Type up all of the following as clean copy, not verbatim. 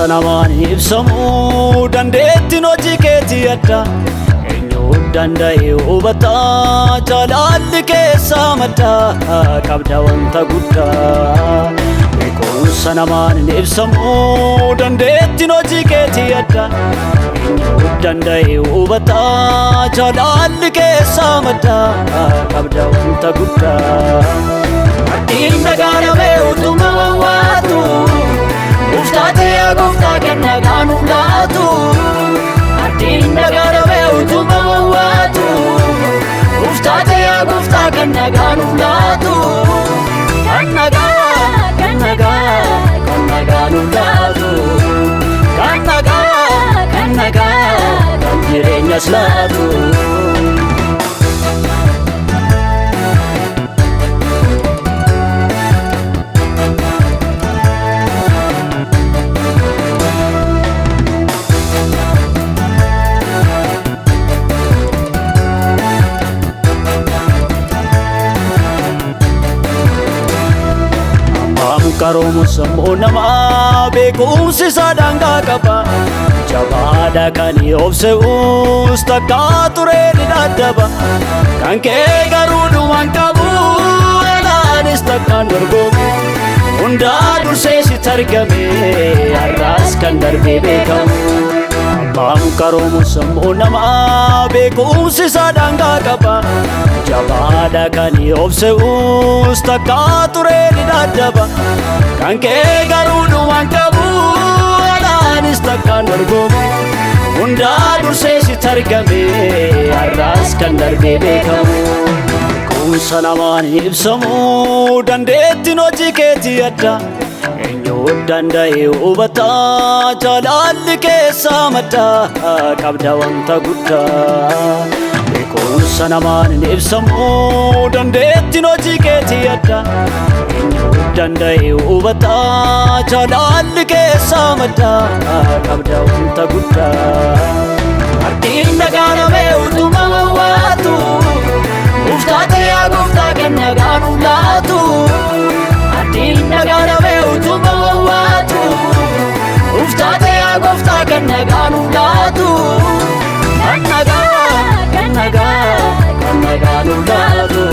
sanamaan ibsamuu dandeettiin hojii keetii adda eenyu danda'e hubataa jaalalli keessaa maddaa qabda wanta guddaa sanamaan ibsamuu dandeettiin hojii keetii adda eenyu danda'e hubataa jaalalli keessaa maddaa qabda wanta guddaa Addiin nagaadhamee utuma waatu Uftaatee gooftaa kenna gaanu laatu Addiin nagaadhamee utuma waatu Uftaatee gooftaa kenna gaanu laatu Kan nagaa gaanu laatu Kan jireenyas laatu Karoomu sammuu namaa beekumsi isaa daangaa qaba jabaadha kan obse'us takka turee ni daddaba kan kee garuu dhumaan qabu alaanis takkaan dorgomu hundaa dursee sitti argame har'aas kan darbee beekamu karoomu sammuu namaa beekumsi isaa daangaa qaba jabaadha kan obse'us takka turee ni daddaba kan kee garuu dhumaan qabu alaanis takkaan dorgomu hundaa dursee sitti argame har'aas kan darbee beekamu sanamaan ibsamuu dandeettiin hojii keetii adda eenyu danda'e hubataa jaalalli keessaa maddaa qabda wanta guddaa sanamaan ibsamuu dandeettiin hojii keetii adda eenyu danda'e hubataa jaalalli keessaa maddaa qabda wanta guddaa Addiin nagaadhamee utuma waatu Uftaatee gooftaa kenna gaanu laatu Addiin nagaadhamee utuma waatu Uftaatee gooftaa kenna gaanu laatu Kan nagaanu laatu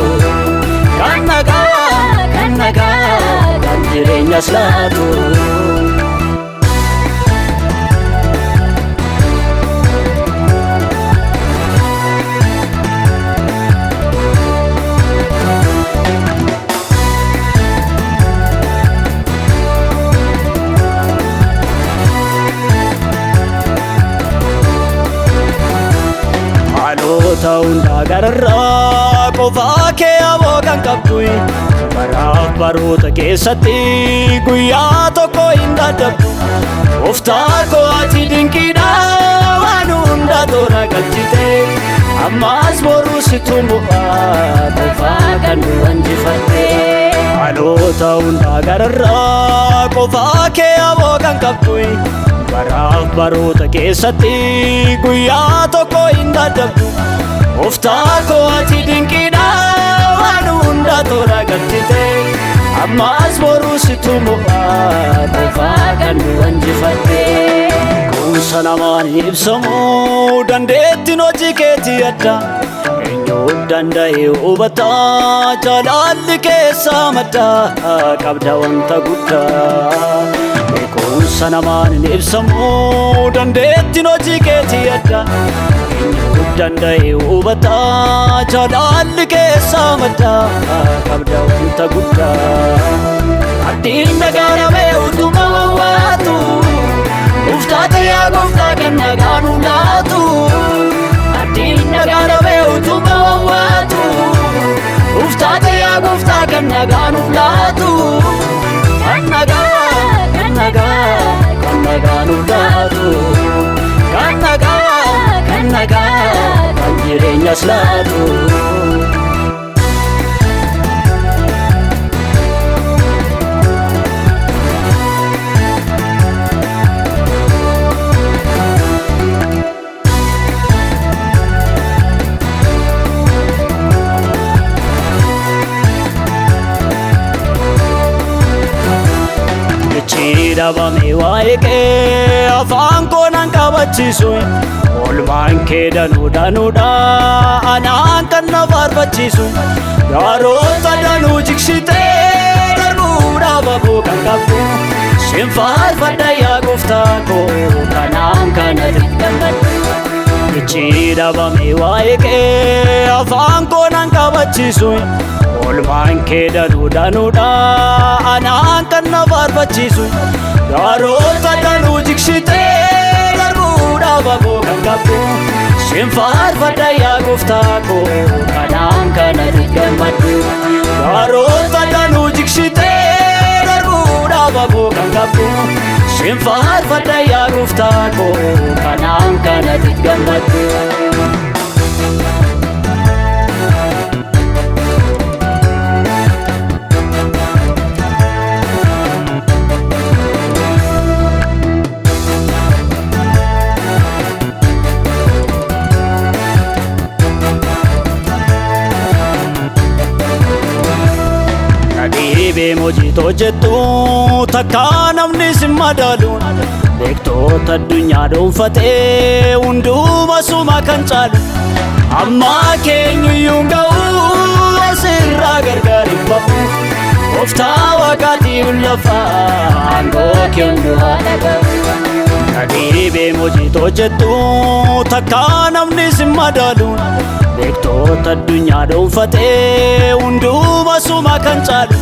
Kan jireenyas laatu Haalota hundaa gararraa qofaa kee aboo kan qabdu baraaf baroota keessatti guyyaa tokko hin daddabdu Gooftaa koo ati dinqiidha waan hunda toora galchite ammas boruu situ bu'aa qofaa kan nu injifatte Haalota hundaa gararraa qofaa kee aboo kan qabdu baraaf baroota keessatti guyyaa tokko hin daddabdu Gooftaa koo ati dinqiidha waan hunda toora galchite ammas boruu situ bu'aa qofaa kan nu injifatte sanamaan ibsamuu dandeettiin hojii keetii adda eenyu danda'e hubataa jaalalli keessaa maddaa qabda wanta guddaa sanamaan ibsamuu dandeettiin hojii keetii adda eenyu danda'e hubataa jaalalli keessaa maddaa qabda wanta guddaa Addiin nagaadhamee utuma waatu Uftaatee gooftaa kenna gaanu laatu Addiin nagaadhamee utuma waatu Uftaatee gooftaa kenna gaanu laatu Kan nagaanu laatu Kan jireenyas laatu dhabame waa'ee kee afaan koo nan qabachiisu oolmaan kee danuudha anaan kan na faarfachiisu Yaarota danuu jiksitee darbuudhaaf aboo kan qabdu Sin faarfadha yaa gooftaa koo kanaan kanatti gammadhu Ichi dhabame waa'ee kee afaan koo nan qabachiisu oolmaan kee danuudha anaan kan na faarfachiisu Yaarota danuu jiksitee darbuudhaaf aboo kan qabdu Sin faarfadha yaa gooftaa koo kanaan kanatti gammadhu Yaarota danuu jiksitee darbuudhaaf aboo kan qabdu Sin faarfadha yaa gooftaa koo kanaan kanatti gammadhu Dhibee mojitoo jettu takka namni sin madaaluun beektoota addunyaa dhuunfatee hunduma suma kan caalu amma keenyuyyuu ga'u asirraa gargar hin bahu Gooftaa waaqaatiif lafa aangoo kee hundumaa dhaga'u Dhibee mojitoo jettu takka namni sin madaaluun beektoota addunyaa dhuunfatee hunduma suma kan caalu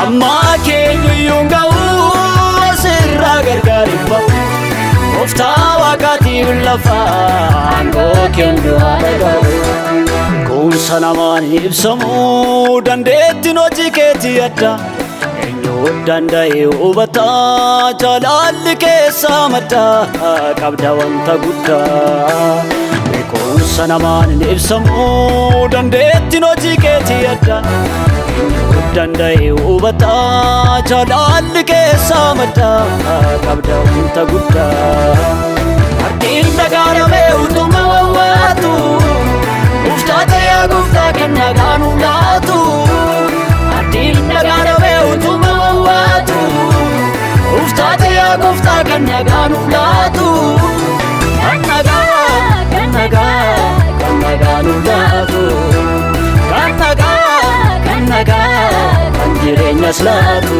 amma keenyuyyuu ga'u asirraa gargar hin bahu Gooftaa waaqaatiif lafa aangoo kee hundumaa dhaga'u Kuumsa namaan ibsamu dandeettiin hojii keetii adda Eenyu danda'e hubata jaalalli keessaa madda qabda wanta guddaa Kuumsa namaan ibsamu dandeettiin hojii keetii adda Eenyu danda'e hubata jaalalli keessaa madda qabda wanta guddaa Harkiin dhagaadhamee utuma wawwaatu Uftaate yaa gooftaa kan nagaan laatu Harkiin dhagaadhamee utuma wawwaatu Uftaate yaa gooftaa kan nagaan laatu Kan nagaan laatu Kan jireenyas laatu